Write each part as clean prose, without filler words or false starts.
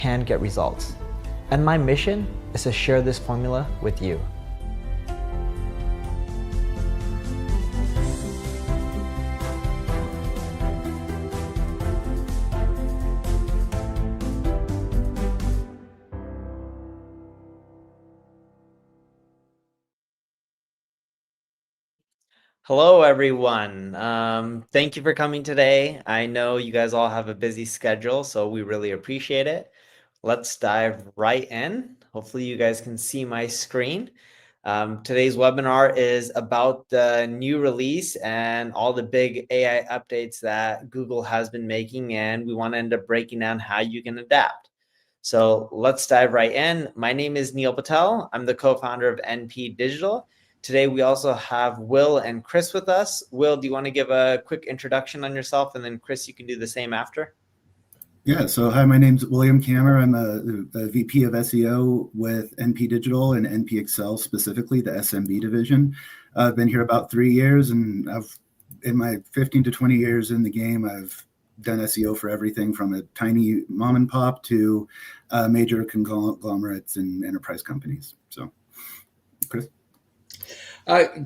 can get results. And my mission is to share this formula with you. Hello, everyone. Thank you for coming today. I know you guys all have a busy schedule, so we really appreciate it. Let's dive right in. Hopefully you guys can see my screen. Today's webinar is about the new release and all the big AI updates that Google has been making, and we want to end up breaking down how you can adapt. So let's dive right in. My name is Neil Patel. I'm the co-founder of NP Digital. Today, we also have Will and Chris with us. Will, do you want to give a quick introduction on yourself? And then Chris, you can do the same after. Yeah, so hi, my name's William Kammer. I'm a VP of SEO with NP Digital and NP Excel, specifically the SMB division. I've been here about 3 years, and in my 15 to 20 years in the game, I've done SEO for everything from a tiny mom and pop to major conglomerates and enterprise companies. So, Chris?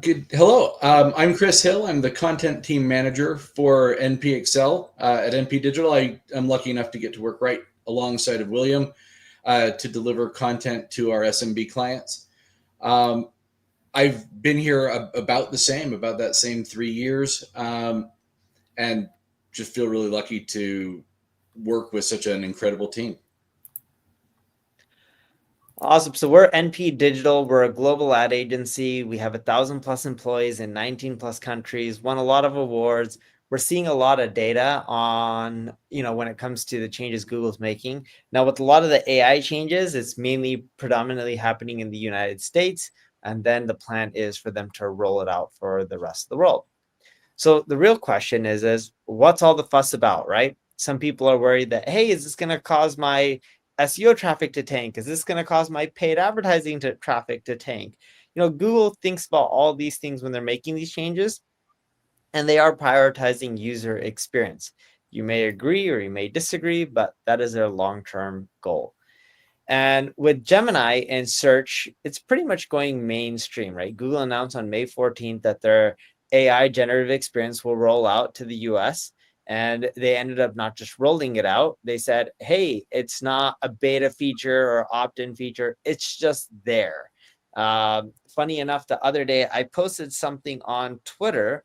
Good. Hello, I'm Chris Hill. I'm the content team manager for NP Excel at NP Digital. I am lucky enough to get to work right alongside of William to deliver content to our SMB clients. I've been here about that same 3 years, and just feel really lucky to work with such an incredible team. Awesome. So we're NP Digital. We're a global ad agency. We have 1,000+ employees in 19+ countries, won a lot of awards. We're seeing a lot of data on, when it comes to the changes Google's making. Now, with a lot of the AI changes, it's mainly predominantly happening in the United States. And then the plan is for them to roll it out for the rest of the world. So the real question is what's all the fuss about, right? Some people are worried that, hey, is this going to cause my SEO traffic to tank? Is this going to cause my paid advertising traffic to tank? Google thinks about all these things when they're making these changes, and they are prioritizing user experience. You may agree or you may disagree, but that is their long-term goal. And with Gemini and search, it's pretty much going mainstream, right? Google announced on May 14th that their AI generative experience will roll out to the US. And they ended up not just rolling it out. They said, hey, it's not a beta feature or opt-in feature. It's just there. Funny enough, the other day, I posted something on Twitter,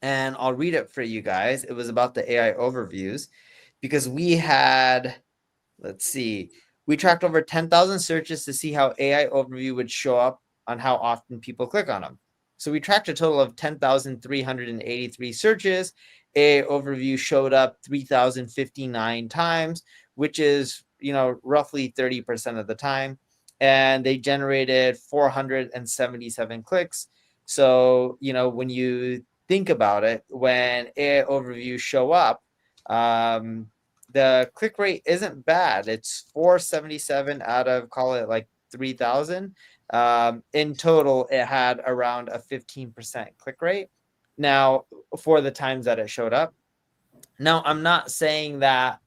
and I'll read it for you guys. It was about the AI overviews, because we had, let's see, we tracked over 10,000 searches to see how AI overview would show up on how often people click on them. So we tracked a total of 10,383 searches. AI overview showed up 3,059 times, which is, roughly 30% of the time. And they generated 477 clicks. So, when you think about it, when AI overviews show up, the click rate isn't bad. It's 477 out of, call it like 3,000. In total, it had around a 15% click rate. Now, for the times that it showed up. Now, I'm not saying that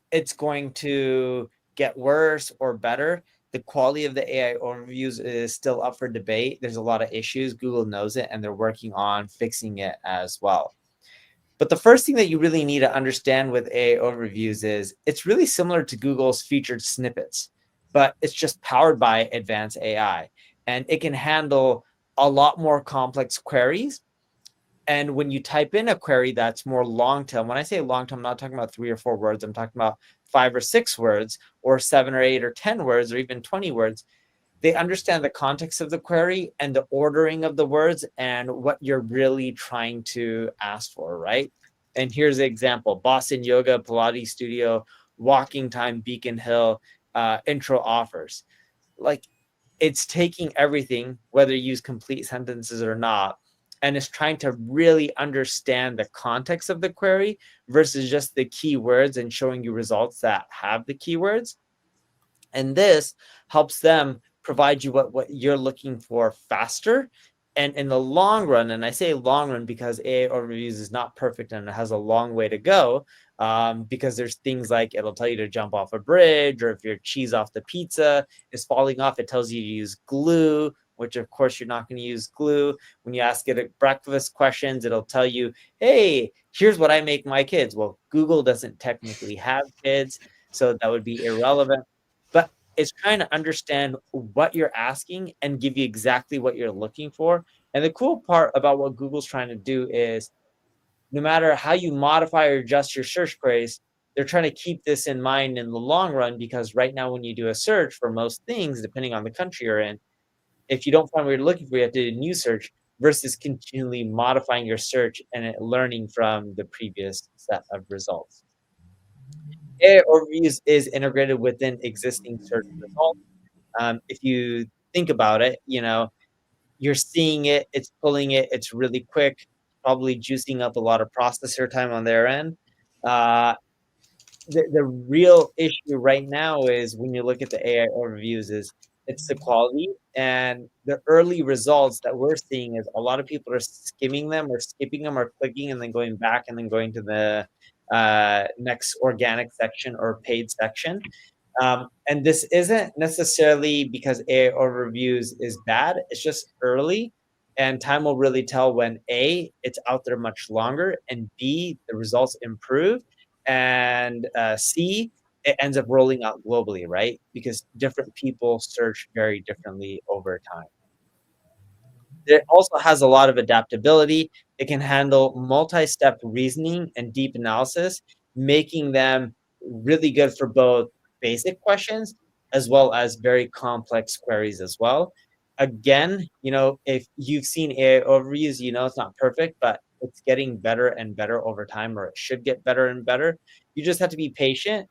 it's going to get worse or better. The quality of the AI overviews is still up for debate. There's a lot of issues. Google knows it, and they're working on fixing it as well. But the first thing that you really need to understand with AI overviews is it's really similar to Google's featured snippets, but it's just powered by advanced AI. And it can handle a lot more complex queries. And when you type in a query that's more long tail, when I say long tail, I'm not talking about 3 or 4 words. I'm talking about 5 or 6 words, or 7 or 8 or 10 words, or even 20 words. They understand the context of the query and the ordering of the words and what you're really trying to ask for, right? And here's the example: Boston Yoga, Pilates Studio, walking time, Beacon Hill, intro offers. Like, it's taking everything, whether you use complete sentences or not, and it's trying to really understand the context of the query versus just the keywords and showing you results that have the keywords. And this helps them provide you what you're looking for faster. And in the long run, and I say long run because AI overviews is not perfect and it has a long way to go, because there's things like it'll tell you to jump off a bridge, or if your cheese off the pizza is falling off, it tells you to use glue, which of course you're not going to use glue. When you ask it breakfast questions, it'll tell you, hey, here's what I make my kids. Well, Google doesn't technically have kids, so that would be irrelevant. But it's trying to understand what you're asking and give you exactly what you're looking for. And the cool part about what Google's trying to do is no matter how you modify or adjust your search queries, they're trying to keep this in mind in the long run, because right now when you do a search for most things, depending on the country you're in, if you don't find what you're looking for, you have to do a new search versus continually modifying your search and learning from the previous set of results. AI overviews is integrated within existing search results. If you think about it, you're seeing it, it's pulling it, it's really quick, probably juicing up a lot of processor time on their end. The real issue right now is when you look at the AI overviews is it's the quality, and the early results that we're seeing is a lot of people are skimming them or skipping them or clicking and then going back and then going to the next organic section or paid section. And this isn't necessarily because AI overviews is bad. It's just early, and time will really tell when A, it's out there much longer, and B, the results improve, and C, it ends up rolling out globally, right? Because different people search very differently over time. It also has a lot of adaptability. It can handle multi-step reasoning and deep analysis, making them really good for both basic questions as well as very complex queries as well. Again, if you've seen AI overviews, it's not perfect, but it's getting better and better over time, or it should get better and better. You just have to be patient.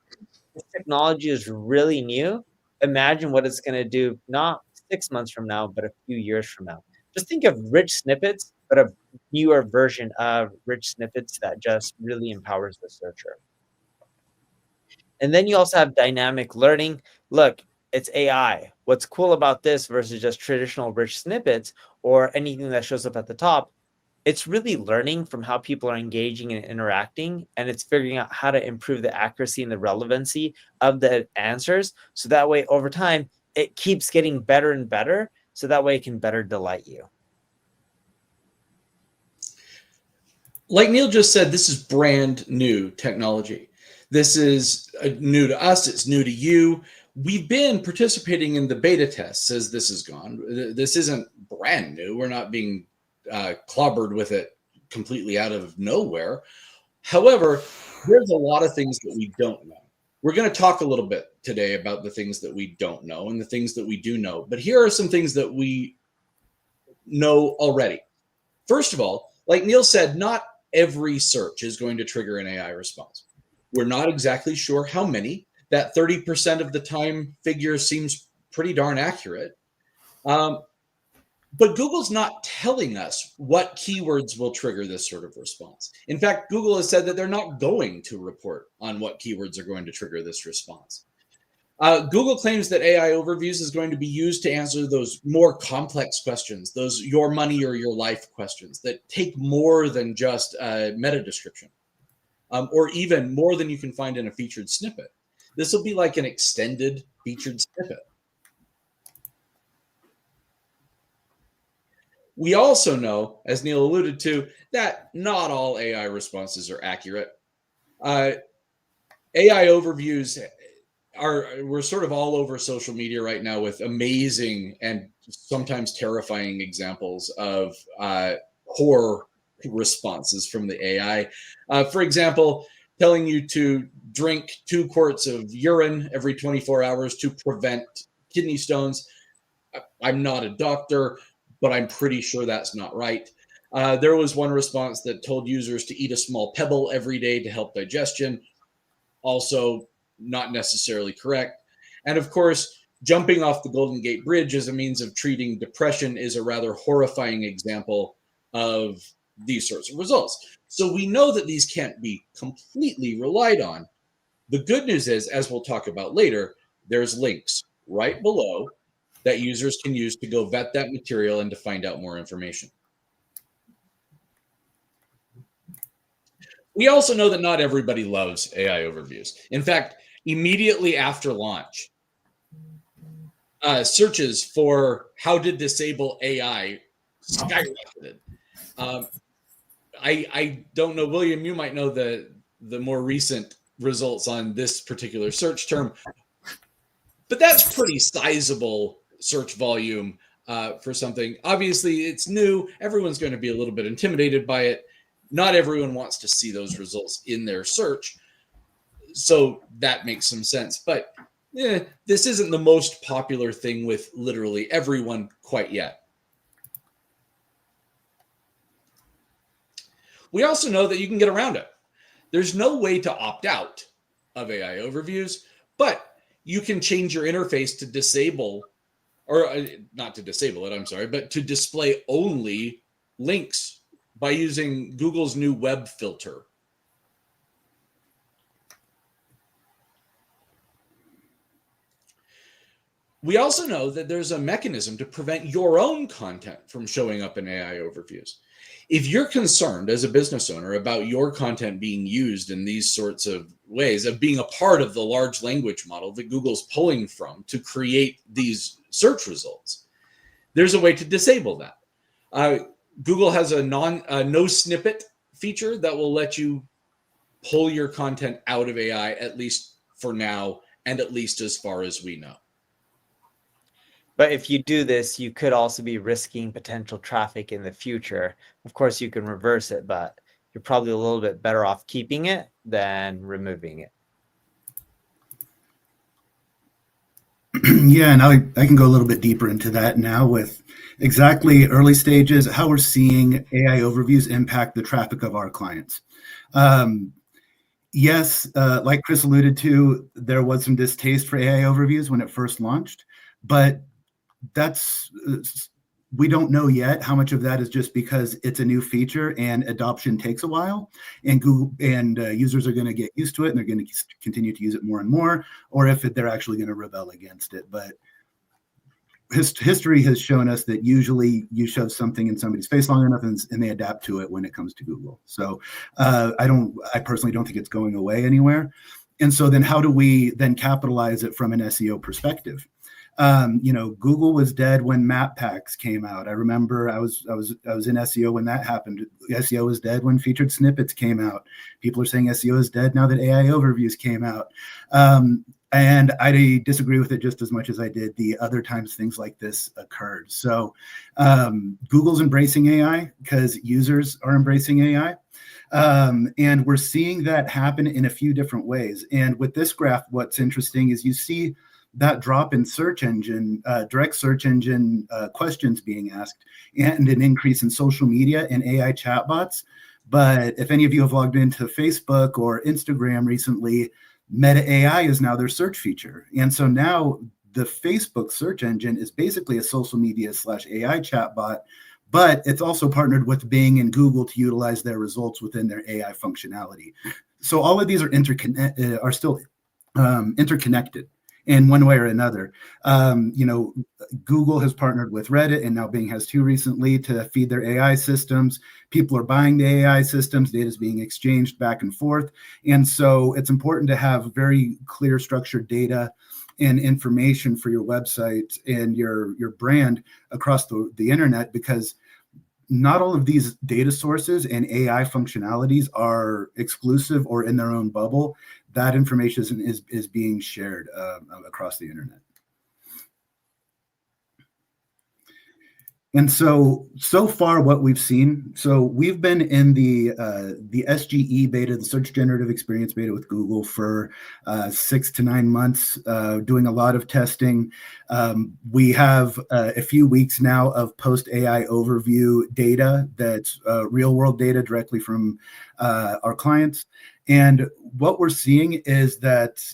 This technology is really new. Imagine what it's going to do, not 6 months from now, but a few years from now. Just think of rich snippets, but a newer version of rich snippets that just really empowers the searcher. And then you also have dynamic learning. Look, it's AI. What's cool about this versus just traditional rich snippets or anything that shows up at the top, it's really learning from how people are engaging and interacting, and it's figuring out how to improve the accuracy and the relevancy of the answers. So that way, over time, it keeps getting better and better. So that way it can better delight you. Like Neil just said, this is brand new technology. This is new to us. It's new to you. We've been participating in the beta tests as this has gone. This isn't brand new. We're not being clobbered with it completely out of nowhere. However, there's a lot of things that we don't know. We're going to talk a little bit today about the things that we don't know and the things that we do know. But here are some things that we know already. First of all, like Neil said, not every search is going to trigger an AI response. We're not exactly sure how many. That 30% of the time figure seems pretty darn accurate. But Google's not telling us what keywords will trigger this sort of response. In fact, Google has said that they're not going to report on what keywords are going to trigger this response. Google claims that AI overviews is going to be used to answer those more complex questions, those your money or your life questions that take more than just a meta description, or even more than you can find in a featured snippet. This will be like an extended featured snippet. We also know, as Neil alluded to, that not all AI responses are accurate. AI overviews we're sort of all over social media right now with amazing and sometimes terrifying examples of poor responses from the AI. For example, telling you to drink 2 quarts of urine every 24 hours to prevent kidney stones. I'm not a doctor, but I'm pretty sure that's not right. There was one response that told users to eat a small pebble every day to help digestion. Also not necessarily correct. And of course, jumping off the Golden Gate Bridge as a means of treating depression is a rather horrifying example of these sorts of results. So we know that these can't be completely relied on. The good news is, as we'll talk about later, there's links right below that users can use to go vet that material and to find out more information. We also know that not everybody loves AI overviews. In fact, immediately after launch, searches for how to disable AI skyrocketed. I don't know, William, you might know the more recent results on this particular search term, but that's pretty sizable search volume for something. Obviously, it's new. Everyone's going to be a little bit intimidated by it. Not everyone wants to see those results in their search. So that makes some sense. But this isn't the most popular thing with literally everyone quite yet. We also know that you can get around it. There's no way to opt out of AI overviews, but you can change your interface to disable, or not to disable it, I'm sorry, but to display only links by using Google's new web filter. We also know that there's a mechanism to prevent your own content from showing up in AI overviews. If you're concerned as a business owner about your content being used in these sorts of ways, of being a part of the large language model that Google's pulling from to create these search results, there's a way to disable that. Google has a no snippet feature that will let you pull your content out of AI, at least for now, and at least as far as we know. But if you do this, you could also be risking potential traffic in the future. Of course, you can reverse it, but you're probably a little bit better off keeping it than removing it. Yeah, and I can go a little bit deeper into that now with exactly early stages, how we're seeing AI overviews impact the traffic of our clients. Yes, like Chris alluded to, there was some distaste for AI overviews when it first launched, but we don't know yet how much of that is just because it's a new feature and adoption takes a while, and Google and users are going to get used to it and they're going to continue to use it more and more, or if they're actually going to rebel against it. But history has shown us that usually you shove something in somebody's face long enough and they adapt to it when it comes to Google. So I personally don't think it's going away anywhere. And so then how do we then capitalize it from an SEO perspective? Google was dead when map packs came out. I remember I was in SEO when that happened. SEO was dead when featured snippets came out. People are saying SEO is dead now that AI overviews came out. And I disagree with it just as much as I did the other times things like this occurred. So Google's embracing AI because users are embracing AI. And we're seeing that happen in a few different ways. And with this graph, what's interesting is you see that drop in search engine, direct search engine questions being asked, and an increase in social media and AI chatbots. But if any of you have logged into Facebook or Instagram recently, Meta AI is now their search feature. And so now the Facebook search engine is basically a social media / AI chatbot, but it's also partnered with Bing and Google to utilize their results within their AI functionality. So all of these are still interconnected in one way or another. Google has partnered with Reddit, and now Bing has too recently, to feed their AI systems. People are buying the AI systems. Data is being exchanged back and forth. And so it's important to have very clear structured data and information for your website and your brand across the internet, because not all of these data sources and AI functionalities are exclusive or in their own bubble. That information is being shared across the internet. And so far what we've seen, so we've been in the SGE beta, the Search Generative Experience beta with Google for 6 to 9 months, doing a lot of testing. We have a few weeks now of post AI overview data that's real world data directly from our clients. And what we're seeing is that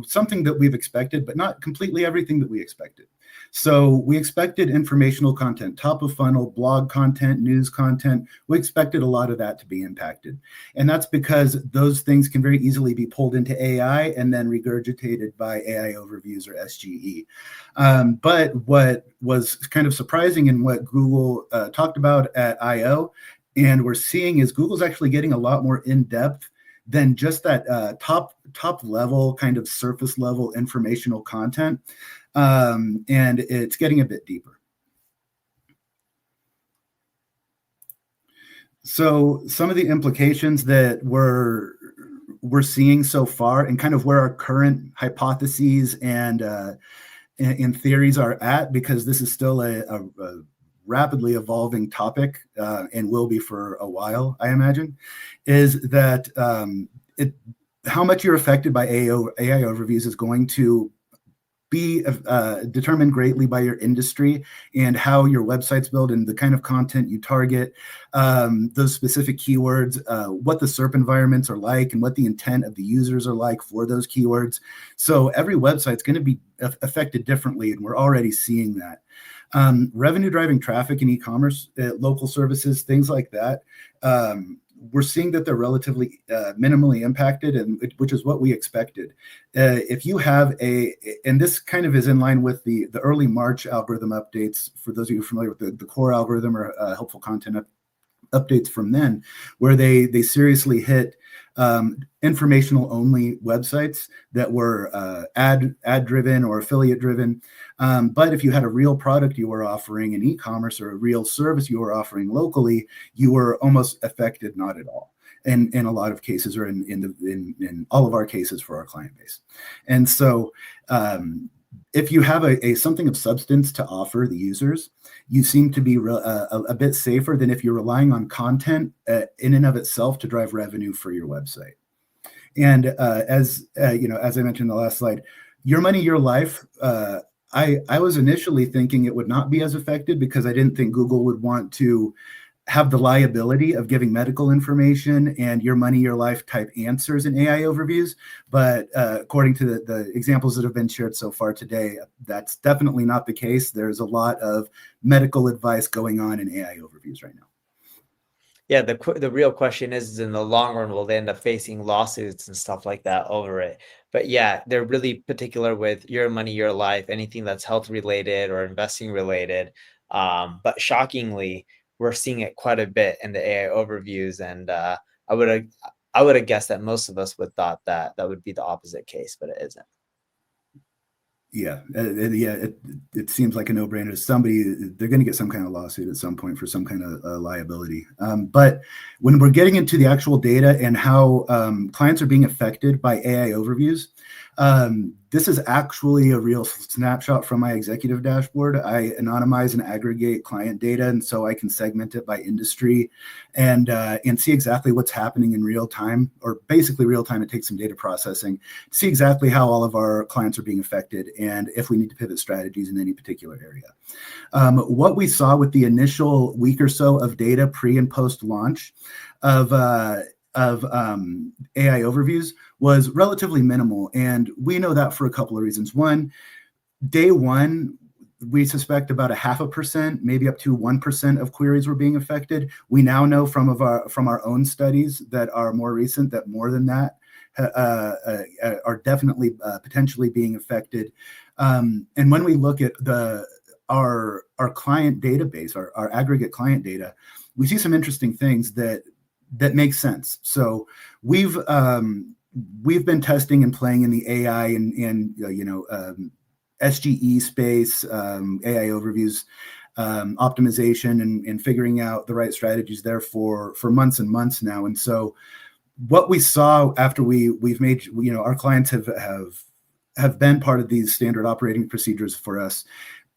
something that we've expected, but not completely everything that we expected. So we expected informational content, top of funnel, blog content, news content. We expected a lot of that to be impacted. And that's because those things can very easily be pulled into AI and then regurgitated by AI overviews or SGE. But what was kind of surprising and what Google talked about at I/O And we're seeing is Google's actually getting a lot more in depth than just that top level kind of surface level informational content, and it's getting a bit deeper. So some of the implications that we're seeing so far, and kind of where our current hypotheses and theories are at, because this is still a rapidly evolving topic, and will be for a while, I imagine, is that how much you're affected by AI overviews is going to be determined greatly by your industry and how your website's built and the kind of content you target, those specific keywords, what the SERP environments are like, and what the intent of the users are like for those keywords. So every website's going to be affected differently, and we're already seeing that. Revenue driving traffic in e-commerce, local services, things like that. We're seeing that they're relatively minimally impacted, and which is what we expected. If you have and this kind of is in line with the early March algorithm updates, for those of you familiar with the core algorithm or helpful content updates from then, where they seriously hit informational only websites that were ad driven or affiliate driven. But if you had a real product you were offering in e-commerce or a real service you were offering locally, you were almost affected not at all. In a lot of cases, or in all of our cases for our client base. And so if you have a something of substance to offer the users, you seem to be a bit safer than if you're relying on content in and of itself to drive revenue for your website. And as I mentioned in the last slide, Your Money, Your Life, I was initially thinking it would not be as affected because I didn't think Google would want to have the liability of giving medical information and Your Money, Your Life type answers in AI overviews. But according to the examples that have been shared so far today, that's definitely not the case. There's a lot of medical advice going on in AI overviews right now. Yeah, the real question is in the long run, will they end up facing lawsuits and stuff like that over it? But yeah, they're really particular with Your Money, Your Life, anything that's health related or investing related. But shockingly, we're seeing it quite a bit in the AI overviews, and I would have guessed that most of us would thought that would be the opposite case, but it isn't. Yeah, it seems like a no-brainer. They're going to get some kind of lawsuit at some point for some kind of liability. But when we're getting into the actual data and how clients are being affected by AI overviews, this is actually a real snapshot from my executive dashboard. I anonymize and aggregate client data, and so I can segment it by industry and see exactly what's happening in real time, or basically real time. It takes some data processing to see exactly how all of our clients are being affected and if we need to pivot strategies in any particular area. What we saw with the initial week or so of data pre and post launch of AI overviews was relatively minimal. And we know that for a couple of reasons. One, day one, we suspect about 0.5%, maybe up to 1% of queries were being affected. We now know from our own studies that are more recent that more than that are definitely potentially being affected. And when we look at our client database, our aggregate client data, we see some interesting things that make sense. So we've been testing and playing in the AI and SGE space, AI overviews, optimization, and figuring out the right strategies there for months and months now. And so what we saw after we've made, our clients have been part of these standard operating procedures for us,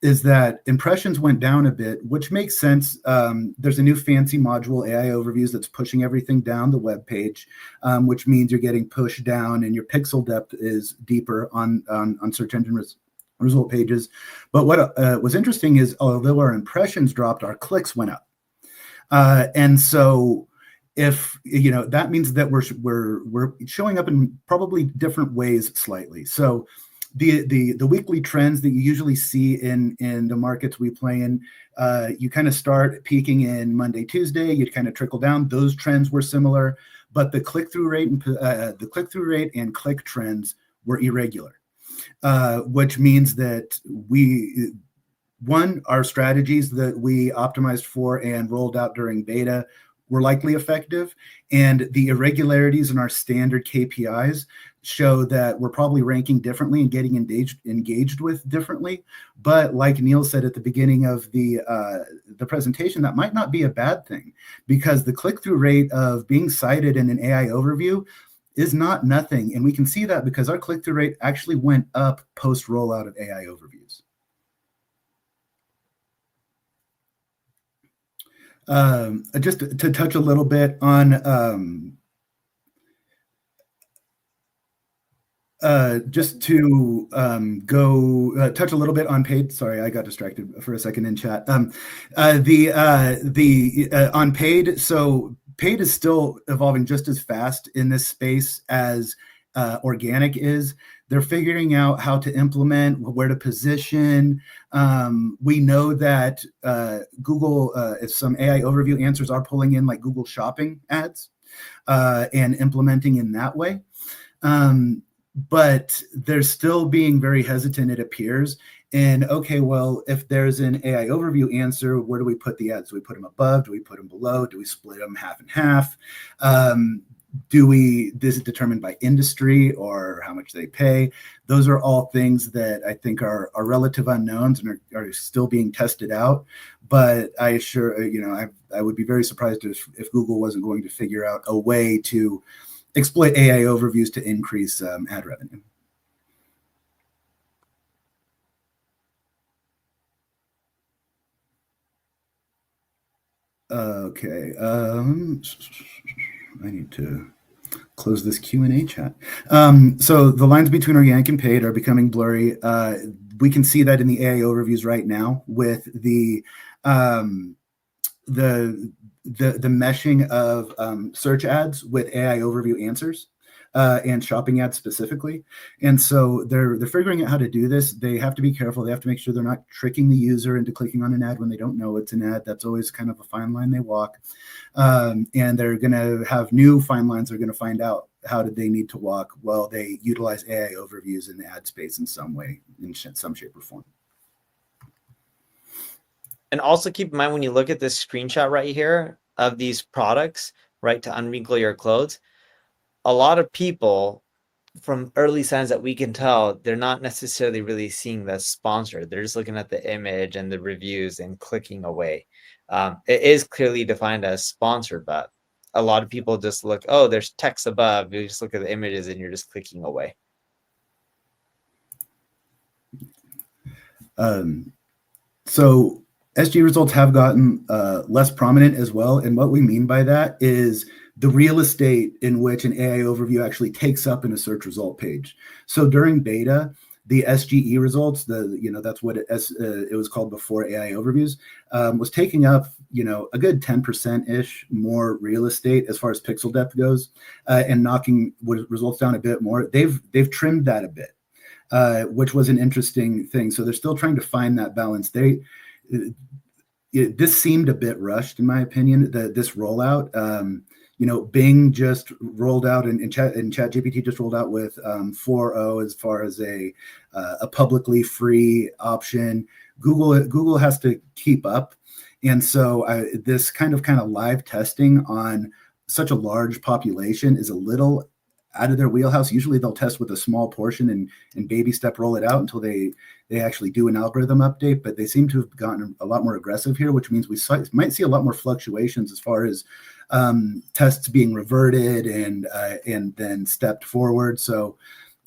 is that impressions went down a bit, which makes sense. There's a new fancy module, AI Overviews, that's pushing everything down the web page, which means you're getting pushed down and your pixel depth is deeper on search engine result pages. But what was interesting is, although our impressions dropped, our clicks went up. And so if that means that we're showing up in probably different ways slightly. So the weekly trends that you usually see in the markets we play in, you kind of start peaking in Monday, Tuesday, you kind of trickle down. Those trends were similar, but the click-through rate and click trends were irregular, which means that our strategies that we optimized for and rolled out during beta were likely effective, and the irregularities in our standard KPIs show that we're probably ranking differently and getting engaged with differently. But like Neil said at the beginning of the presentation, that might not be a bad thing, because the click-through rate of being cited in an AI overview is not nothing. And we can see that because our click-through rate actually went up post rollout of AI overviews. Just to touch a little bit on just to go touch a little bit on paid. Sorry, I got distracted for a second in chat. On paid, so paid is still evolving just as fast in this space as organic is. They're figuring out how to implement, where to position. We know that Google, if some AI overview answers are pulling in like Google Shopping ads and implementing in that way. But they're still being very hesitant, it appears. And okay, well, if there's an AI overview answer, where do we put the ads? Do we put them above? Do we put them below? Do we split them half and half? This is determined by industry or how much they pay. Those are all things that I think are relative unknowns and are still being tested out. But I assure, I would be very surprised if Google wasn't going to figure out a way to exploit AI overviews to increase ad revenue. Okay, I need to close this Q&A chat. So the lines between organic and paid are becoming blurry. We can see that in the AI overviews right now with the meshing of search ads with AI overview answers and shopping ads specifically. And so they're figuring out how to do this. They have to be careful. They have to make sure they're not tricking the user into clicking on an ad when they don't know it's an ad. That's always kind of a fine line they walk. And they're going to have new fine lines. They're going to find out how did they need to walk while they utilize AI overviews in the ad space in some way, in some shape or form. And also keep in mind, when you look at this screenshot right here of these products, right, to unwrinkle your clothes, a lot of people, from early signs that we can tell, they're not necessarily really seeing the sponsor. They're just looking at the image and the reviews and clicking away. It is clearly defined as sponsored, but a lot of people just look, oh, there's text above. You just look at the images and you're just clicking away. So SG results have gotten less prominent as well. And what we mean by that is the real estate in which an AI overview actually takes up in a search result page. So during beta, the SGE results, that's what it was called before AI overviews, was taking up, a good 10%-ish more real estate as far as pixel depth goes, and knocking results down a bit more. They've trimmed that a bit, which was an interesting thing. So they're still trying to find that balance. This seemed a bit rushed, in my opinion, this rollout. Bing just rolled out and ChatGPT just rolled out with 4.0 as far as a publicly free option. Google has to keep up. And so this kind of live testing on such a large population is a little out of their wheelhouse. Usually they'll test with a small portion and baby step roll it out until they actually do an algorithm update. But they seem to have gotten a lot more aggressive here, which means we might see a lot more fluctuations as far as tests being reverted and then stepped forward. So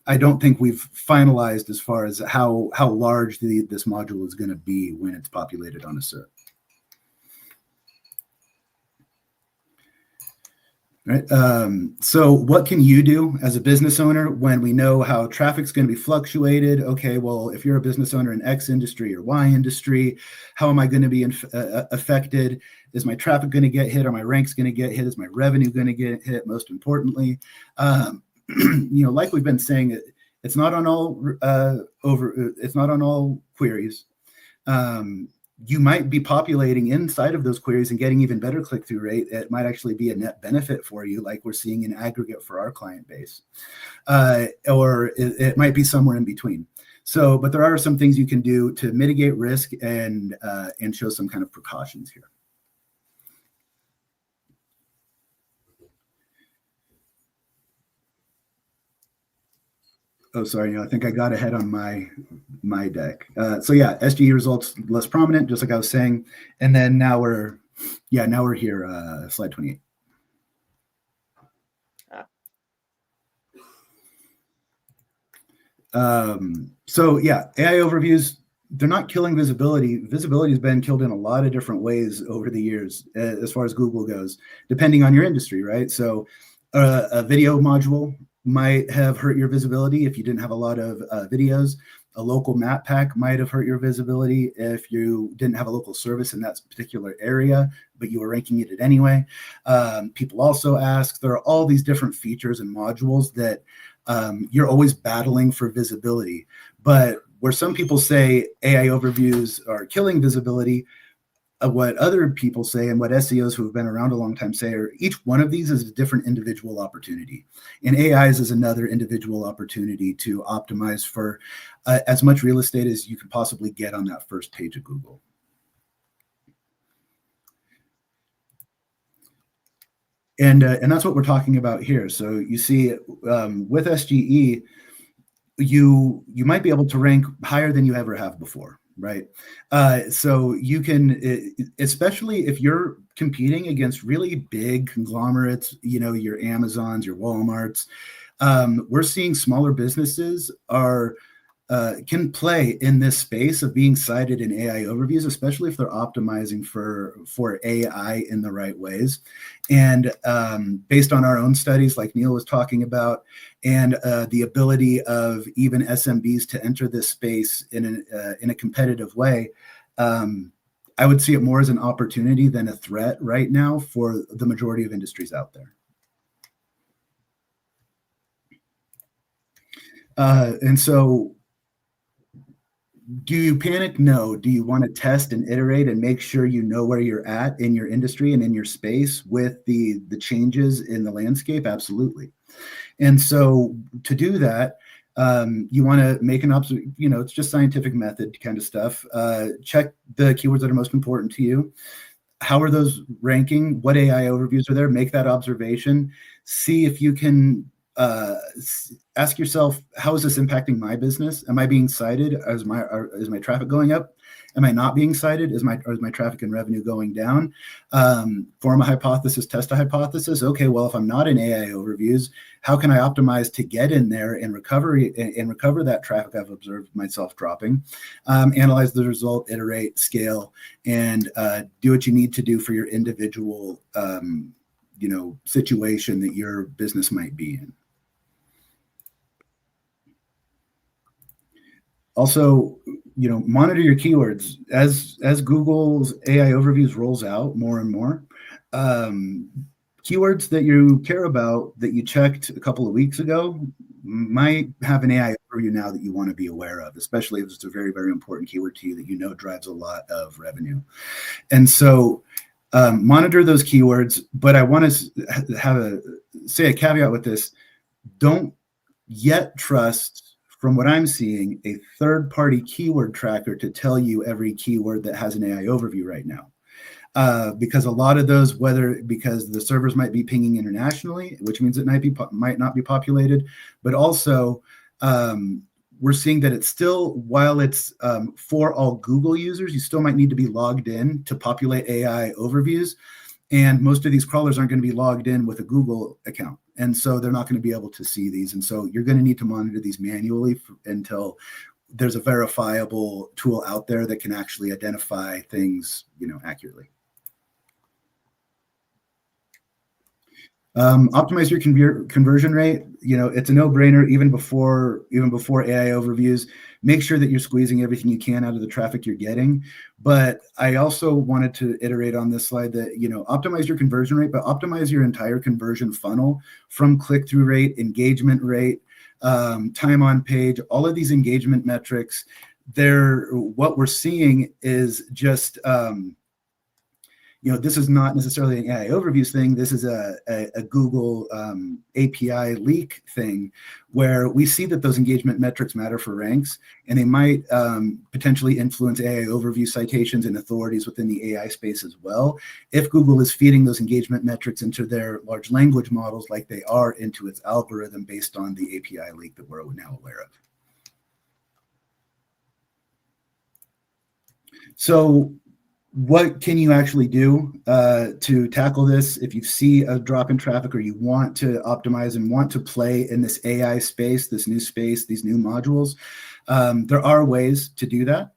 I don't think we've finalized as far as how large this module is going to be when it's populated on a SERP. Right. So what can you do as a business owner when we know how traffic's going to be fluctuated? Okay, well, if you're a business owner in X industry or Y industry, how am I going to be affected? Is my traffic going to get hit? Are my ranks going to get hit? Is my revenue going to get hit? Most importantly, like we've been saying, it's not on all it's not on all queries. You might be populating inside of those queries and getting even better click-through rate. It might actually be a net benefit for you, like we're seeing in aggregate for our client base, or it might be somewhere in between. So, but there are some things you can do to mitigate risk and show some kind of precautions here. Oh, sorry. I think I got ahead on my deck. So yeah, SGE results less prominent, just like I was saying. And then now we're here. Slide 28. So yeah, AI overviews, they're not killing visibility. Visibility has been killed in a lot of different ways over the years, as far as Google goes, depending on your industry, right? So a video module might have hurt your visibility if you didn't have a lot of videos. A local map pack might have hurt your visibility if you didn't have a local service in that particular area, but you were ranking it anyway. People also ask, there are all these different features and modules that you're always battling for visibility. But where some people say AI overviews are killing visibility, what other people say and what SEOs who have been around a long time say are each one of these is a different individual opportunity. And AIs is another individual opportunity to optimize for as much real estate as you can possibly get on that first page of Google. And that's what we're talking about here. So you see with SGE, you might be able to rank higher than you ever have before, right? So you can, especially if you're competing against really big conglomerates, your Amazons, your Walmarts. We're seeing smaller businesses can play in this space of being cited in AI overviews, especially if they're optimizing for AI in the right ways. And based on our own studies, like Neil was talking about, and the ability of even SMBs to enter this space in a competitive way, I would see it more as an opportunity than a threat right now for the majority of industries out there. And so, do you panic? No. Do you want to test and iterate and make sure you know where you're at in your industry and in your space with the changes in the landscape? Absolutely. And so to do that, you want to make an observation, it's just scientific method kind of stuff. Check the keywords that are most important to you. How are those ranking? What AI overviews are there? Make that observation. See if you can ask yourself, how is this impacting my business? Am I being cited? Is my traffic going up? Am I not being cited? Is my traffic and revenue going down? Form a hypothesis, test a hypothesis. Okay, well, if I'm not in AI overviews, how can I optimize to get in there and recover that traffic I've observed myself dropping? Analyze the result, iterate, scale, and do what you need to do for your individual situation that your business might be in. Also, monitor your keywords as Google's AI overviews rolls out more and more. Keywords that you care about that you checked a couple of weeks ago might have an AI overview now that you want to be aware of, especially if it's a very, very important keyword to you that drives a lot of revenue. And so monitor those keywords, but I want to say a caveat with this. Don't yet trust, from what I'm seeing, a third-party keyword tracker to tell you every keyword that has an AI overview right now. Because a lot of those, because the servers might be pinging internationally, which means it might not be populated, but also we're seeing that it's still, while it's for all Google users, you still might need to be logged in to populate AI overviews. And most of these crawlers aren't going to be logged in with a Google account. And so they're not going to be able to see these. And so you're going to need to monitor these manually until there's a verifiable tool out there that can actually identify things, accurately. Optimize your conversion rate. It's a no-brainer even before AI overviews. Make sure that you're squeezing everything you can out of the traffic you're getting. But I also wanted to iterate on this slide that, optimize your conversion rate, but optimize your entire conversion funnel from click-through rate, engagement rate, time on page, all of these engagement metrics. What we're seeing is just, this is not necessarily an AI overviews thing. This is a Google API leak thing where we see that those engagement metrics matter for ranks, and they might potentially influence AI overview citations and authorities within the AI space as well, if Google is feeding those engagement metrics into their large language models like they are into its algorithm based on the API leak that we're now aware of. So what can you actually do to tackle this? If you see a drop in traffic or you want to optimize and want to play in this AI space, this new space, these new modules, there are ways to do that.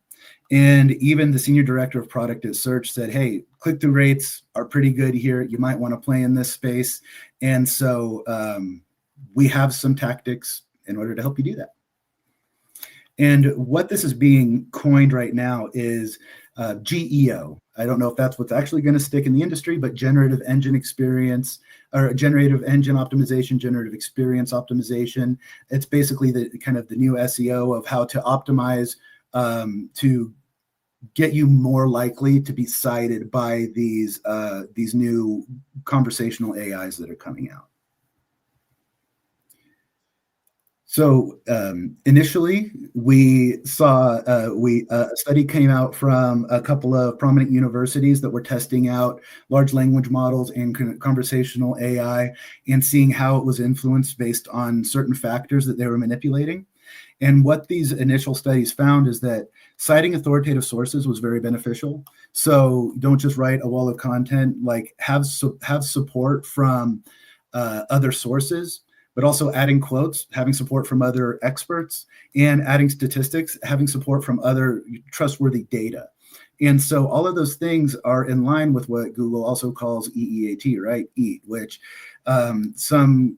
And even the senior director of product at Search said, hey, click-through rates are pretty good here. You might want to play in this space. And so we have some tactics in order to help you do that. And what this is being coined right now is GEO. I don't know if that's what's actually going to stick in the industry, but generative engine experience or generative engine optimization, generative experience optimization. It's basically the kind of the new SEO of how to optimize to get you more likely to be cited by these new conversational AIs that are coming out. So initially, we saw a study came out from a couple of prominent universities that were testing out large language models and conversational AI and seeing how it was influenced based on certain factors that they were manipulating. And what these initial studies found is that citing authoritative sources was very beneficial. So don't just write a wall of content, like have support from other sources, but also adding quotes, having support from other experts, and adding statistics, having support from other trustworthy data. And so all of those things are in line with what Google also calls EEAT, right? EAT, which some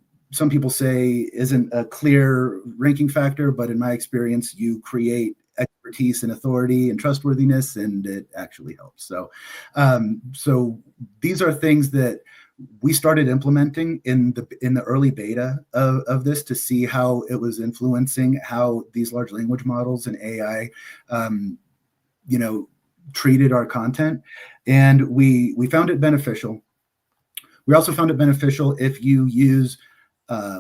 people say isn't a clear ranking factor, but in my experience, you create expertise and authority and trustworthiness, and it actually helps. So, so these are things that we started implementing in the early beta of this to see how it was influencing how these large language models and AI, treated our content, and we found it beneficial. We also found it beneficial if you use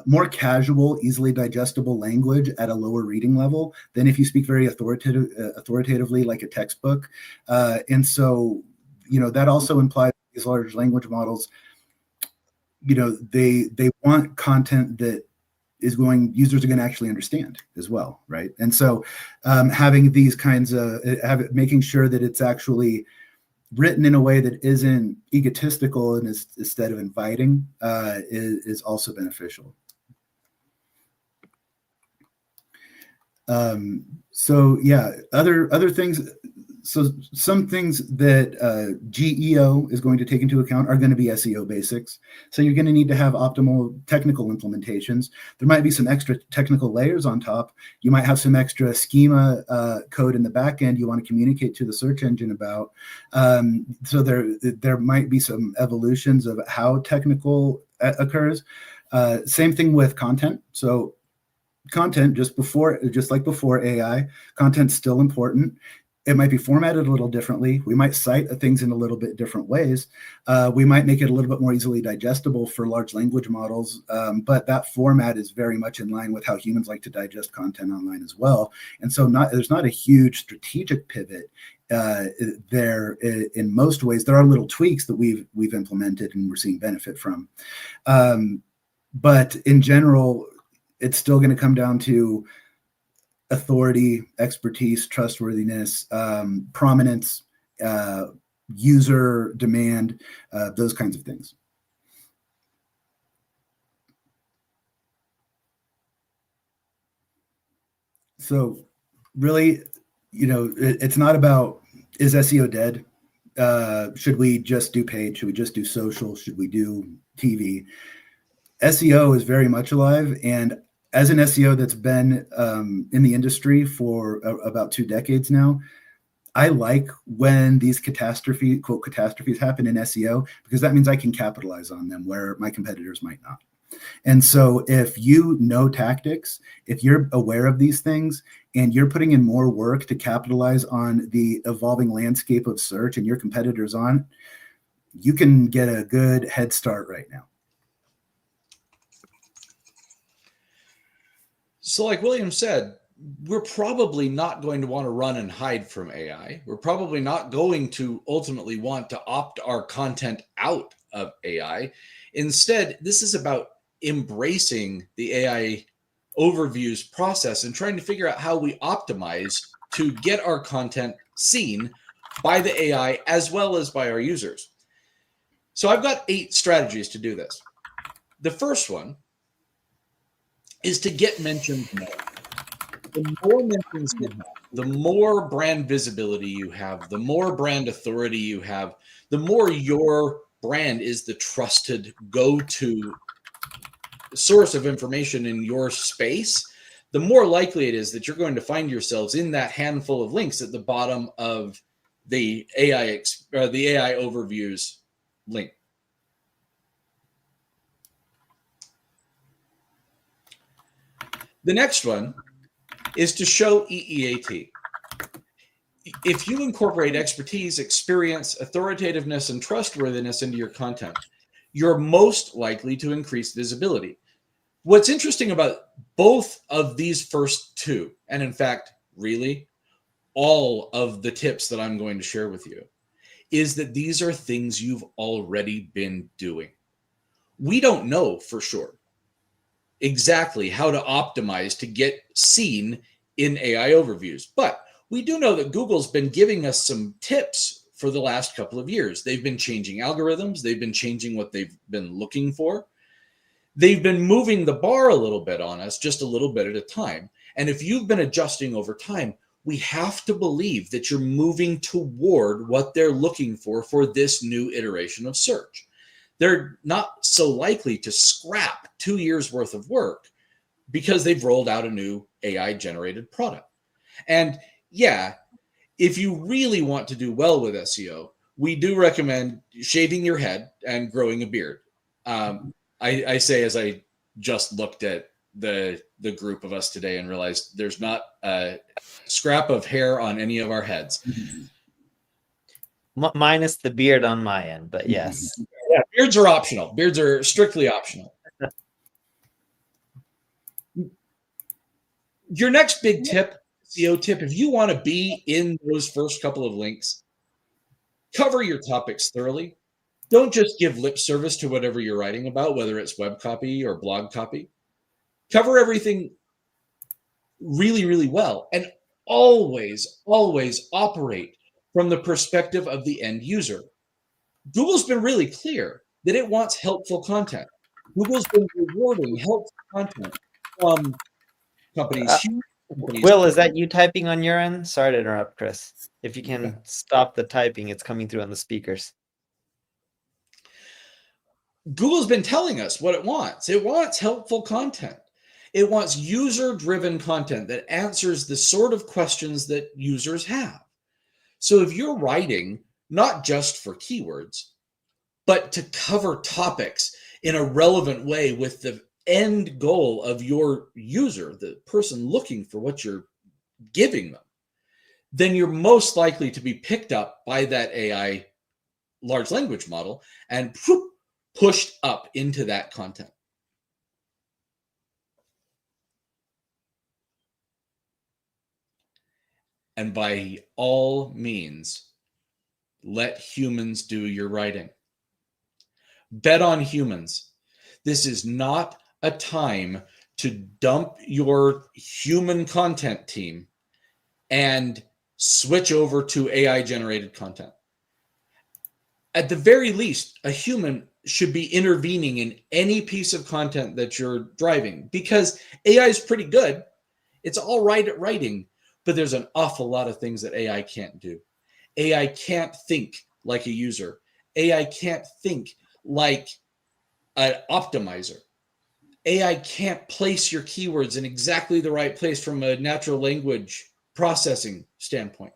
more casual, easily digestible language at a lower reading level than if you speak very authoritatively like a textbook. And so, that also implies these large language models, they want content that users are going to actually understand as well, right? And so having these kinds of, making sure that it's actually written in a way that isn't egotistical and is instead of inviting is also beneficial. So yeah, other things. So some things that GEO is going to take into account are going to be SEO basics. So you're going to need to have optimal technical implementations. There might be some extra technical layers on top. You might have some extra schema code in the back end you want to communicate to the search engine about. So there might be some evolutions of how technical occurs. Same thing with content. So content, just like before AI, content's still important. It might be formatted a little differently. We might cite things in a little bit different ways. We might make it a little bit more easily digestible for large language models, but that format is very much in line with how humans like to digest content online as well. And so there's not a huge strategic pivot there in most ways. There are little tweaks that we've implemented and we're seeing benefit from. But in general, it's still going to come down to authority, expertise, trustworthiness, prominence, user demand, those kinds of things. So really, it's not about, is SEO dead? Should we just do paid? Should we just do social? Should we do TV? SEO is very much alive, and as an SEO that's been in the industry for about 2 decades now, I like when these quote catastrophes happen in SEO, because that means I can capitalize on them where my competitors might not. And so if you know tactics, if you're aware of these things and you're putting in more work to capitalize on the evolving landscape of search and your competitors you can get a good head start right now. So like William said, we're probably not going to want to run and hide from AI. We're probably not going to ultimately want to opt our content out of AI. Instead, this is about embracing the AI overviews process and trying to figure out how we optimize to get our content seen by the AI as well as by our users. So I've got 8 strategies to do this. The first one is to get mentioned more. The more mentions you have, the more brand visibility you have, the more brand authority you have, the more your brand is the trusted go-to source of information in your space, the more likely it is that you're going to find yourselves in that handful of links at the bottom of the AI overviews link. The next one is to show EEAT. If you incorporate expertise, experience, authoritativeness, and trustworthiness into your content, you're most likely to increase visibility. What's interesting about both of these first 2, and in fact, really, all of the tips that I'm going to share with you, is that these are things you've already been doing. We don't know for sure exactly how to optimize to get seen in AI overviews, but we do know that Google's been giving us some tips for the last couple of years. They've been changing algorithms. They've been changing what they've been looking for. They've been moving the bar a little bit on us, just a little bit at a time. And if you've been adjusting over time, we have to believe that you're moving toward what they're looking for this new iteration of search. They're not so likely to scrap 2 years worth of work because they've rolled out a new AI generated product. And yeah, if you really want to do well with SEO, we do recommend shaving your head and growing a beard. I say, as I just looked at the group of us today and realized there's not a scrap of hair on any of our heads. Minus the beard on my end, but yes. Yeah, beards are optional. Beards are strictly optional. Your next big tip, SEO tip, if you want to be in those first couple of links, cover your topics thoroughly. Don't just give lip service to whatever you're writing about, whether it's web copy or blog copy. Cover everything really, really well, and always, always operate from the perspective of the end user. Google's been really clear that it wants helpful content. Google's been rewarding helpful content from companies. Will, is that you typing on your end? Sorry to interrupt, Chris. If you can stop the typing, it's coming through on the speakers. Google's been telling us what it wants. It wants helpful content. It wants user-driven content that answers the sort of questions that users have. So if you're writing not just for keywords, but to cover topics in a relevant way with the end goal of your user, the person looking for what you're giving them, then you're most likely to be picked up by that AI large language model and pushed up into that content. And by all means, let humans do your writing. Bet on humans. This is not a time to dump your human content team and switch over to AI generated content. At the very least, a human should be intervening in any piece of content that you're driving, because AI is pretty good. It's all right at writing, but there's an awful lot of things that AI can't do. AI can't think like a user. AI can't think like an optimizer. AI can't place your keywords in exactly the right place from a natural language processing standpoint.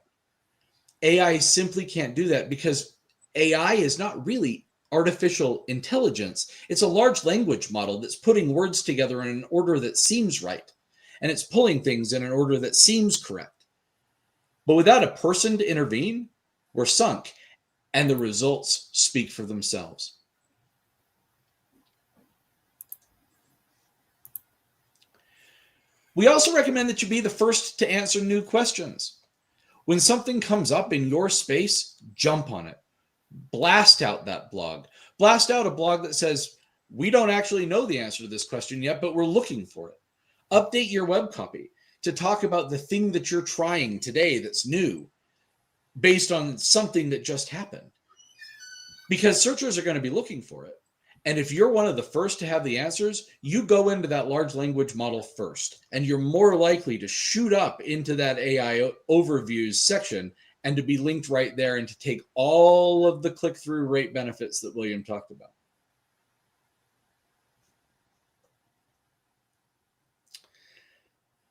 AI simply can't do that because AI is not really artificial intelligence. It's a large language model that's putting words together in an order that seems right, and it's pulling things in an order that seems correct. But without a person to intervene, we're sunk. and the results speak for themselves. We also recommend that you be the first to answer new questions. When something comes up in your space, jump on it. Blast out that blog. Blast out a blog that says, we don't actually know the answer to this question yet, but we're looking for it. Update your web copy to talk about the thing that you're trying today that's new based on something that just happened. Because searchers are going to be looking for it. And if you're one of the first to have the answers, you go into that large language model first, and you're more likely to shoot up into that AI overviews section and to be linked right there and to take all of the click-through rate benefits that William talked about.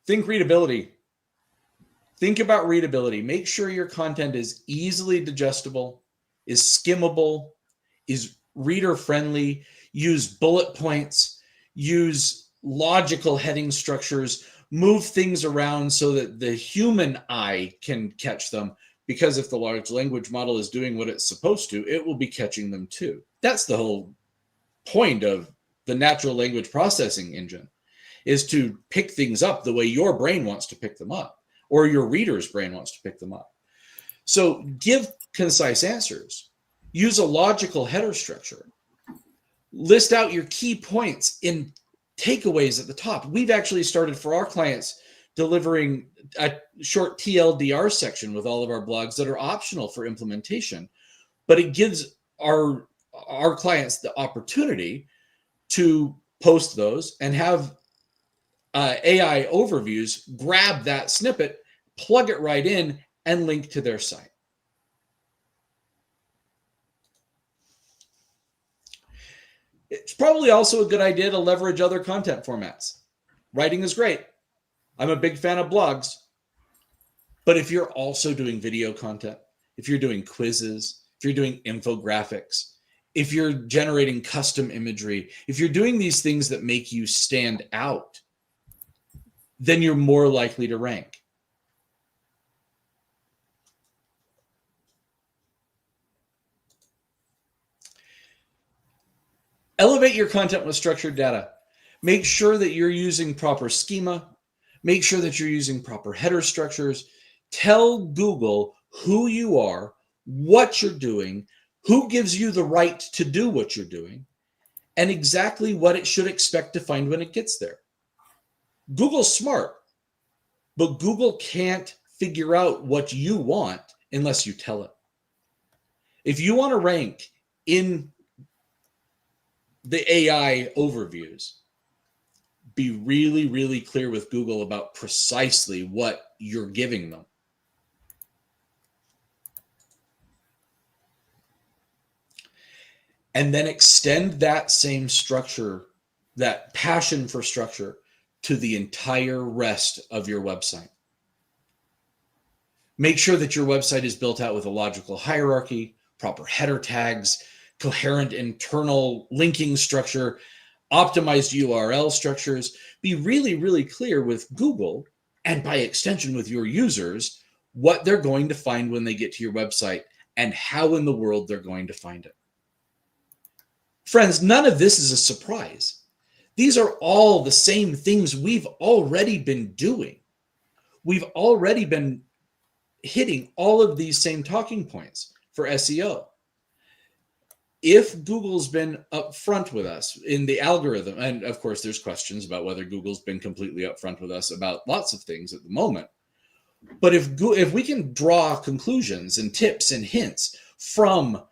Think readability. Think about readability. Make sure your content is easily digestible, is skimmable, is reader friendly. Use bullet points, use logical heading structures, move things around so that the human eye can catch them. Because if the large language model is doing what it's supposed to, it will be catching them too. That's the whole point of the natural language processing engine, is to pick things up the way your brain wants to pick them up, or your reader's brain wants to pick them up. So give concise answers. Use a logical header structure. List out your key points in takeaways at the top. We've actually started for our clients delivering a short TLDR section with all of our blogs that are optional for implementation, but it gives our clients the opportunity to post those and have AI overviews grab that snippet, plug it right in, and link to their site. It's probably also a good idea to leverage other content formats. Writing is great. I'm a big fan of blogs. But if you're also doing video content, if you're doing quizzes, if you're doing infographics, if you're generating custom imagery, if you're doing these things that make you stand out, then you're more likely to rank. Elevate your content with structured data. Make sure that you're using proper schema. Make sure that you're using proper header structures. Tell Google who you are, what you're doing, who gives you the right to do what you're doing, and exactly what it should expect to find when it gets there. Google's smart, but Google can't figure out what you want unless you tell it. If you want to rank in the AI overviews, be really, really clear with Google about precisely what you're giving them. And then extend that same structure, that passion for structure, to the entire rest of your website. Make sure that your website is built out with a logical hierarchy, proper header tags, coherent internal linking structure, optimized URL structures. Be really, really clear with Google, and by extension with your users, what they're going to find when they get to your website and how in the world they're going to find it. Friends, none of this is a surprise. These are all the same things we've already been doing. We've already been hitting all of these same talking points for SEO. If Google's been upfront with us in the algorithm, and of course there's questions about whether Google's been completely upfront with us about lots of things at the moment, but if we can draw conclusions and tips and hints from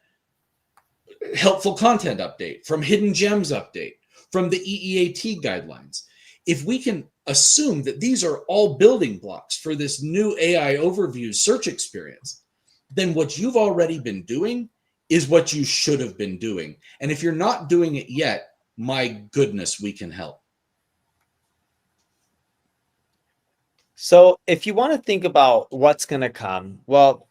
helpful content update, from hidden gems update, from the EEAT guidelines, if we can assume that these are all building blocks for this new AI overview search experience, then what you've already been doing is what you should have been doing. And if you're not doing it yet, my goodness, we can help. So if you want to think about what's going to come, well,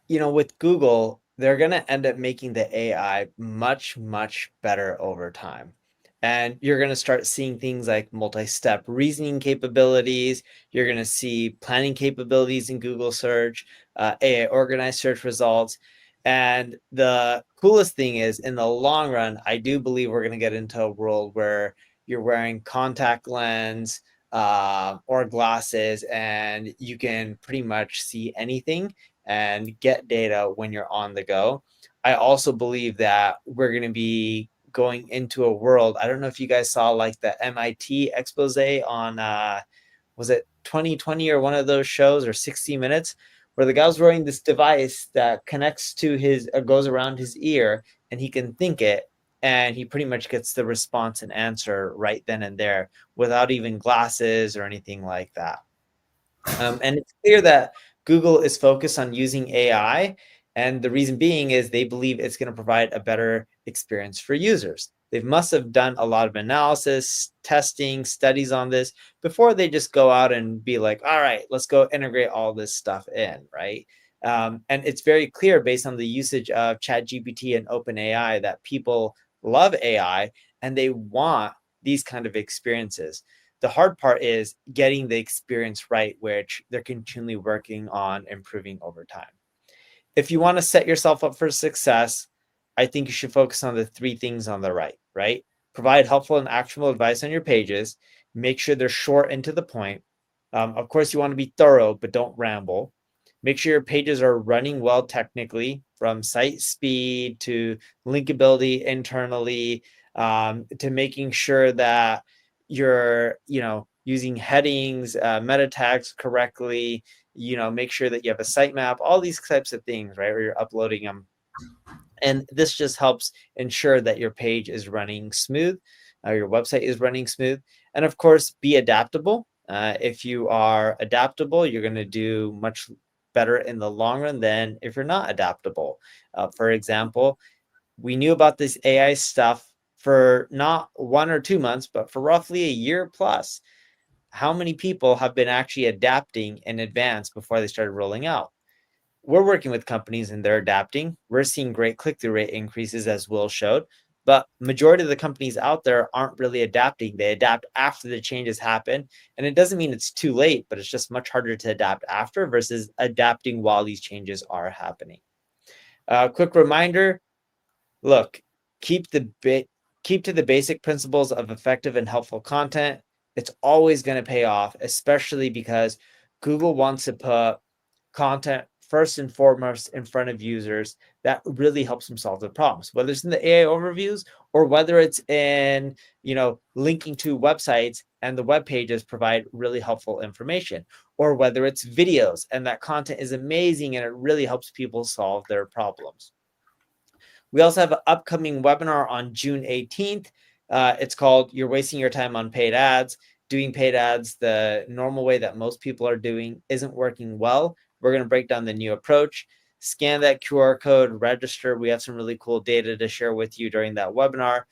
with Google, they're going to end up making the AI much, much better over time. And you're going to start seeing things like multi-step reasoning capabilities. You're going to see planning capabilities in Google search, AI organized search results. And the coolest thing is, in the long run, I do believe we're going to get into a world where you're wearing contact lens or glasses, and you can pretty much see anything and get data when you're on the go. I also believe that we're going to be going into a world. I don't know if you guys saw like the MIT expose on was it 2020 or one of those shows, or 60 Minutes, where the guy's wearing this device that connects to his goes around his ear, and he can think it, and he pretty much gets the response and answer right then and there without even glasses or anything like that. And it's clear that Google is focused on using AI. And the reason being is they believe it's going to provide a better experience for users. They must have done a lot of analysis, testing, studies on this before they just go out and be like, all right, let's go integrate all this stuff in, right? And it's very clear based on the usage of ChatGPT and OpenAI that people love AI and they want these kind of experiences. The hard part is getting the experience right, which they're continually working on improving over time. If you want to set yourself up for success, I think you should focus on the three things on the right? Provide helpful and actionable advice on your pages. Make sure they're short and to the point. Of course, you want to be thorough, but don't ramble. Make sure your pages are running well technically, from site speed to linkability internally, to making sure that you're, using headings, meta tags correctly, make sure that you have a sitemap, all these types of things, right? Where you're uploading them. And this just helps ensure that your page is running smooth, your website is running smooth. And of course, be adaptable. If you are adaptable, you're going to do much better in the long run than if you're not adaptable. For example, we knew about this AI stuff for not 1 or 2 months, but for roughly a year plus. How many people have been actually adapting in advance before they started rolling out? We're working with companies and they're adapting. We're seeing great click-through rate increases, as Will showed, but majority of the companies out there aren't really adapting. They adapt after the changes happen. And it doesn't mean it's too late, but it's just much harder to adapt after versus adapting while these changes are happening. Quick reminder, look, keep to the basic principles of effective and helpful content. It's always going to pay off, especially because Google wants to put content first and foremost in front of users that really helps them solve the problems, whether it's in the AI overviews or whether it's in, linking to websites and the web pages provide really helpful information, or whether it's videos and that content is amazing and it really helps people solve their problems. We also have an upcoming webinar on June 18th. It's called You're Wasting Your Time on Paid Ads. Doing paid ads the normal way that most people are doing isn't working well. We're going to break down the new approach. Scan that QR code, register. We have some really cool data to share with you during that webinar.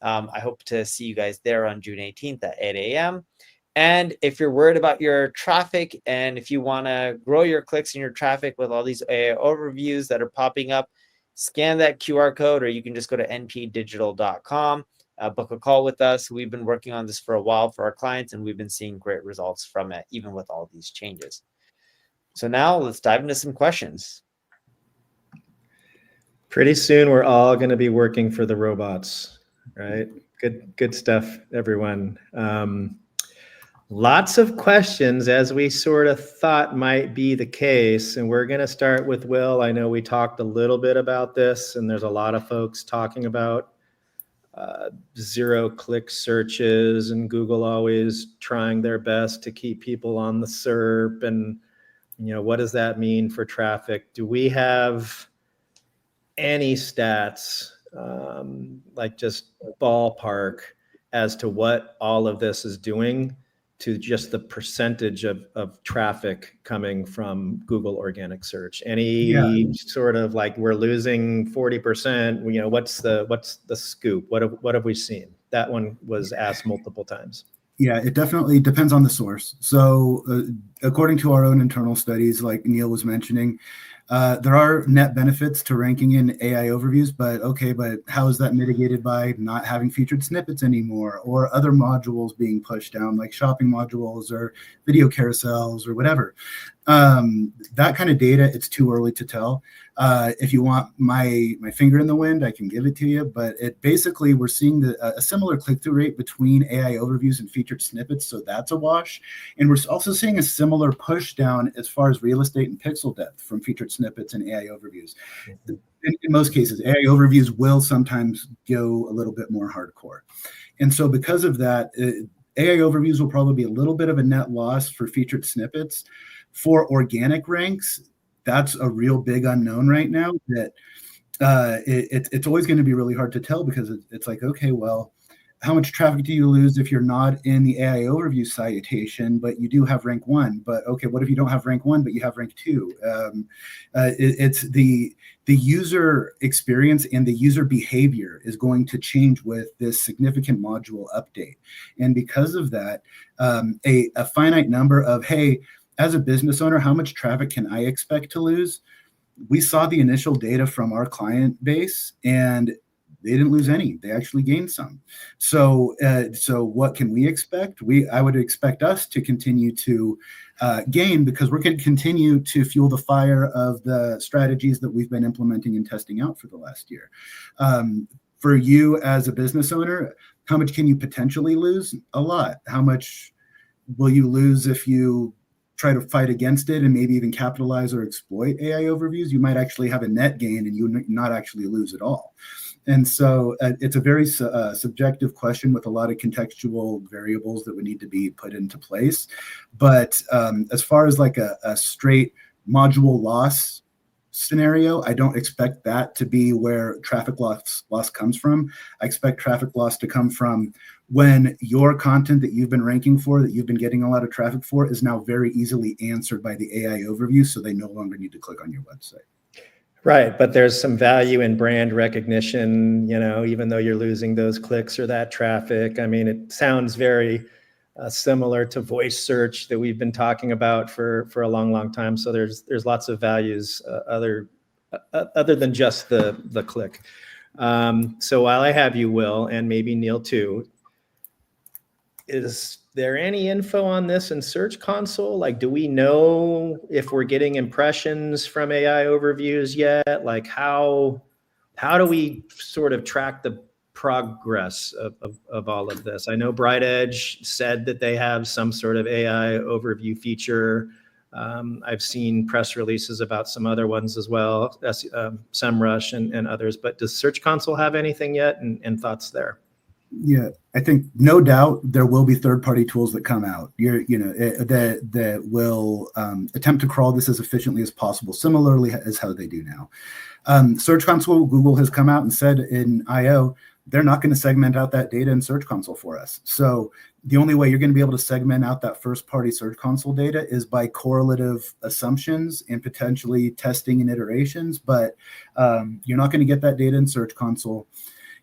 I hope to see you guys there on June 18th at 8 a.m. And if you're worried about your traffic and if you want to grow your clicks and your traffic with all these AI overviews that are popping up, scan that QR code, or you can just go to npdigital.com, book a call with us. We've been working on this for a while for our clients, and we've been seeing great results from it, even with all these changes. So now let's dive into some questions. Pretty soon, we're all going to be working for the robots, right? Good stuff, everyone. Lots of questions, as we sort of thought might be the case. And we're going to start with Will. I know we talked a little bit about this, and there's a lot of folks talking about zero-click searches and Google always trying their best to keep people on the SERP. And, what does that mean for traffic? Do we have any stats, like just ballpark, as to what all of this is doing to just the percentage of traffic coming from Google organic search? Any sort of like we're losing 40%, what's the scoop? What have we seen? That one was asked multiple times. Yeah, it definitely depends on the source. So according to our own internal studies, like Neil was mentioning, there are net benefits to ranking in AI overviews, but how is that mitigated by not having featured snippets anymore, or other modules being pushed down, like shopping modules or video carousels or whatever? That kind of data, it's too early to tell. If you want my finger in the wind, I can give it to you. But it basically, we're seeing a similar click-through rate between AI overviews and featured snippets, so that's a wash. And we're also seeing a similar push down as far as real estate and pixel depth from featured snippets and AI overviews. In most cases, AI overviews will sometimes go a little bit more hardcore. And so because of that, AI overviews will probably be a little bit of a net loss for featured snippets. For organic ranks, that's a real big unknown right now that it's always going to be really hard to tell, because it's like, okay, well, how much traffic do you lose if you're not in the AI overview citation, but you do have rank 1? But okay, what if you don't have rank 1, but you have rank 2? It's the user experience and the user behavior is going to change with this significant module update. And because of that, a finite number of, hey, as a business owner, how much traffic can I expect to lose? We saw the initial data from our client base, and they didn't lose any. They actually gained some. So what can we expect? I would expect us to continue to gain, because we're going to continue to fuel the fire of the strategies that we've been implementing and testing out for the last year. For you as a business owner, how much can you potentially lose? A lot. How much will you lose if you try to fight against it and maybe even capitalize or exploit AI overviews? You might actually have a net gain and you not actually lose at all. And so it's a very subjective question with a lot of contextual variables that would need to be put into place. But as far as like a straight module loss scenario, I don't expect that to be where traffic loss comes from. I expect traffic loss to come from when your content that you've been ranking for, that you've been getting a lot of traffic for, is now very easily answered by the AI overview, so they no longer need to click on your website. Right, but there's some value in brand recognition, even though you're losing those clicks or that traffic. I mean, it sounds very similar to voice search that we've been talking about for a long time. So there's lots of values other than just the click. So while I have you, Will, and maybe Neil too, is there any info on this in Search Console? Like, do we know if we're getting impressions from AI overviews yet? Like, how do we sort of track the progress of all of this? I know BrightEdge said that they have some sort of AI overview feature. I've seen press releases about some other ones as well, SEMrush and others. But does Search Console have anything yet, and thoughts there? Yeah, I think no doubt there will be third-party tools that come out, that will attempt to crawl this as efficiently as possible, similarly as how they do now. Search Console, Google has come out and said in I/O, they're not going to segment out that data in Search Console for us. So the only way you're going to be able to segment out that first-party Search Console data is by correlative assumptions and potentially testing and iterations, but you're not going to get that data in Search Console.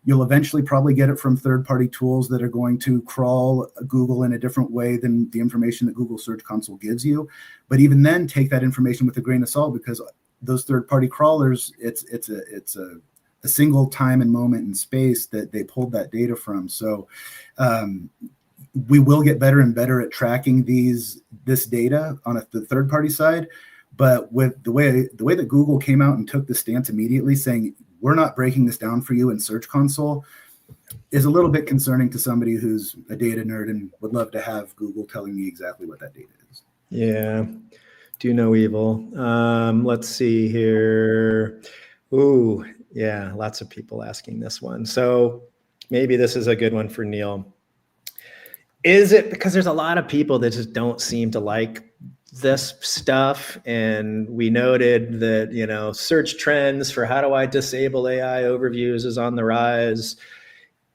You'll eventually probably get it from third-party tools that are going to crawl Google in a different way than the information that Google Search Console gives you. But even then, take that information with a grain of salt, because those third-party crawlers, it's a single time and moment and space that they pulled that data from. So we will get better and better at tracking this data on the third-party side. But with the way that Google came out and took the stance immediately, saying, we're not breaking this down for you in Search Console, is a little bit concerning to somebody who's a data nerd and would love to have Google telling me exactly what that data is. Yeah, do no evil. Let's see here. Ooh, yeah, lots of people asking this one. So maybe this is a good one for Neil. Is it because there's a lot of people that just don't seem to like this stuff, and we noted that search trends for how do I disable AI overviews is on the rise?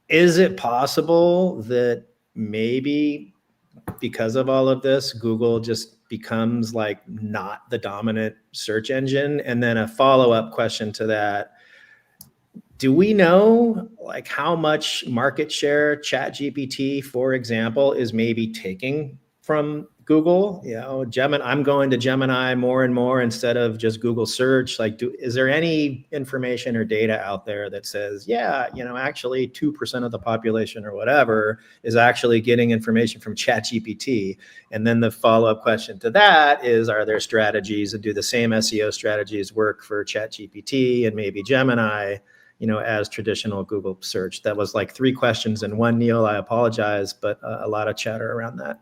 Is it possible that maybe because of all of this, Google just becomes like not the dominant search engine? And then a follow-up question to that, do we know like how much market share ChatGPT, for example, is maybe taking from Google, Gemini, I'm going to Gemini more and more instead of just Google search. Like, is there any information or data out there that says, actually 2% of the population or whatever is actually getting information from ChatGPT? And then the follow-up question to that is, are there strategies that do the same SEO strategies work for ChatGPT and maybe Gemini, as traditional Google search? That was like 3 questions in one, Neil. I apologize, but a lot of chatter around that.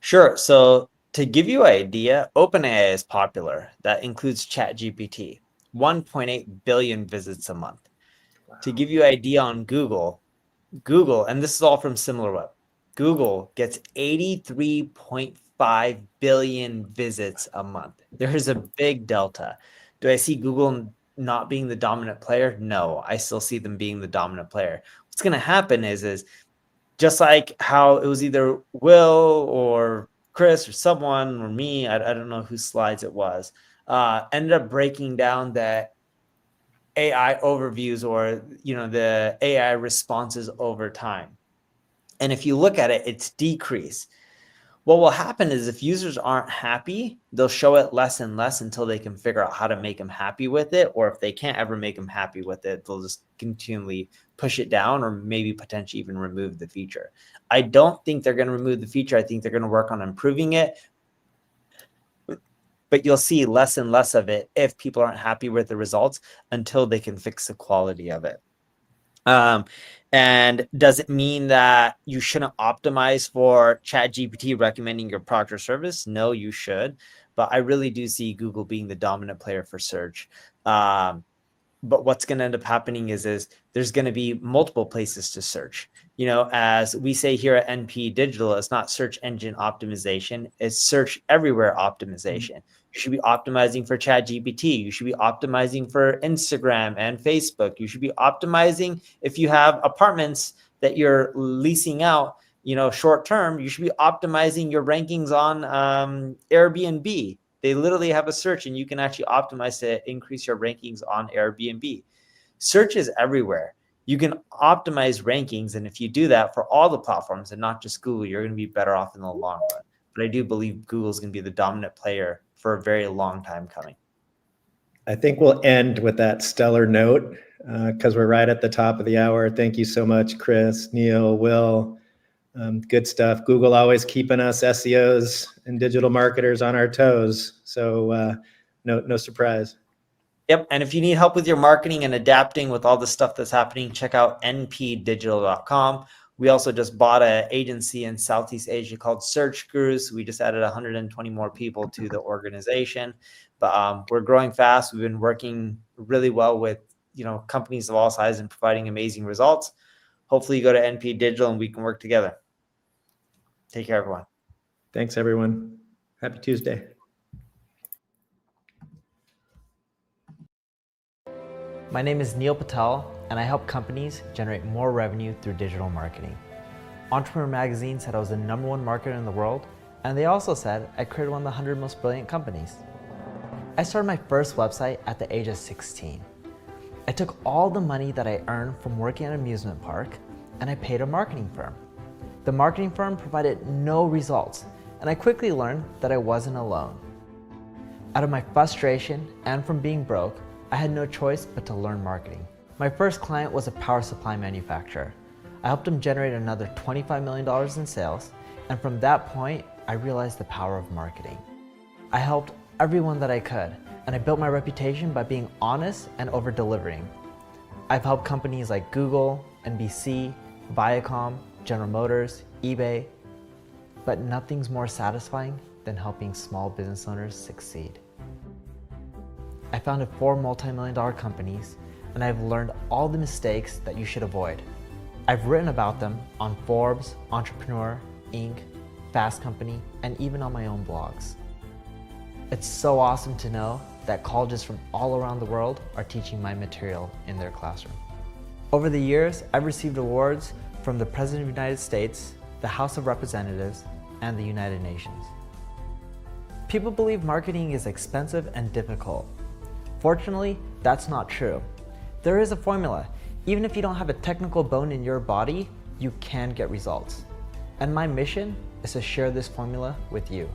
Sure. So to give you an idea, OpenAI is popular. That includes ChatGPT, 1.8 billion visits a month. Wow. To give you an idea on Google, and this is all from SimilarWeb, Google gets 83.5 billion visits a month. There's a big delta. Do I see Google not being the dominant player? No, I still see them being the dominant player. What's going to happen is just like how it was either Will or Chris or someone or me, I don't know whose slides it was, ended up breaking down the AI overviews or, the AI responses over time. And if you look at it, it's decreased. What will happen is if users aren't happy, they'll show it less and less until they can figure out how to make them happy with it. Or if they can't ever make them happy with it, they'll just continually push it down or maybe potentially even remove the feature. I don't think they're going to remove the feature. I think they're going to work on improving it. But you'll see less and less of it if people aren't happy with the results until they can fix the quality of it. And does it mean that you shouldn't optimize for ChatGPT recommending your product or service? No, you should. But I really do see Google being the dominant player for search. But what's going to end up happening is there's going to be multiple places to search. As we say here at NP Digital, it's not search engine optimization, it's search everywhere optimization. You should be optimizing for ChatGPT. You should be optimizing for Instagram and Facebook. You should be optimizing if you have apartments that you're leasing out, short term. You should be optimizing your rankings on Airbnb. They literally have a search and you can actually optimize to increase your rankings on Airbnb. Search is everywhere. You can optimize rankings. And if you do that for all the platforms and not just Google, you're going to be better off in the long run. But I do believe Google is going to be the dominant player for a very long time coming. I think we'll end with that stellar note because we're right at the top of the hour. Thank you so much, Chris, Neil, Will. Good stuff. Google always keeping us SEOs and digital marketers on our toes. So no surprise. Yep. And if you need help with your marketing and adapting with all the stuff that's happening, check out npdigital.com. We also just bought an agency in Southeast Asia called Search Gurus. We just added 120 more people to the organization. But we're growing fast. We've been working really well with companies of all sizes and providing amazing results. Hopefully you go to NP Digital and we can work together. Take care, everyone. Thanks, everyone. Happy Tuesday. My name is Neil Patel, and I help companies generate more revenue through digital marketing. Entrepreneur Magazine said I was the #1 marketer in the world, and they also said I created one of the 100 most brilliant companies. I started my first website at the age of 16. I took all the money that I earned from working at an amusement park, and I paid a marketing firm. The marketing firm provided no results, and I quickly learned that I wasn't alone. Out of my frustration and from being broke, I had no choice but to learn marketing. My first client was a power supply manufacturer. I helped them generate another $25 million in sales, and from that point, I realized the power of marketing. I helped everyone that I could, and I built my reputation by being honest and over-delivering. I've helped companies like Google, NBC, Viacom, General Motors, eBay, but nothing's more satisfying than helping small business owners succeed. I founded 4 multi-million-dollar companies, and I've learned all the mistakes that you should avoid. I've written about them on Forbes, Entrepreneur, Inc., Fast Company, and even on my own blogs. It's so awesome to know that colleges from all around the world are teaching my material in their classroom. Over the years, I've received awards from the President of the United States, the House of Representatives, and the United Nations. People believe marketing is expensive and difficult. Fortunately, that's not true. There is a formula. Even if you don't have a technical bone in your body, you can get results. And my mission is to share this formula with you.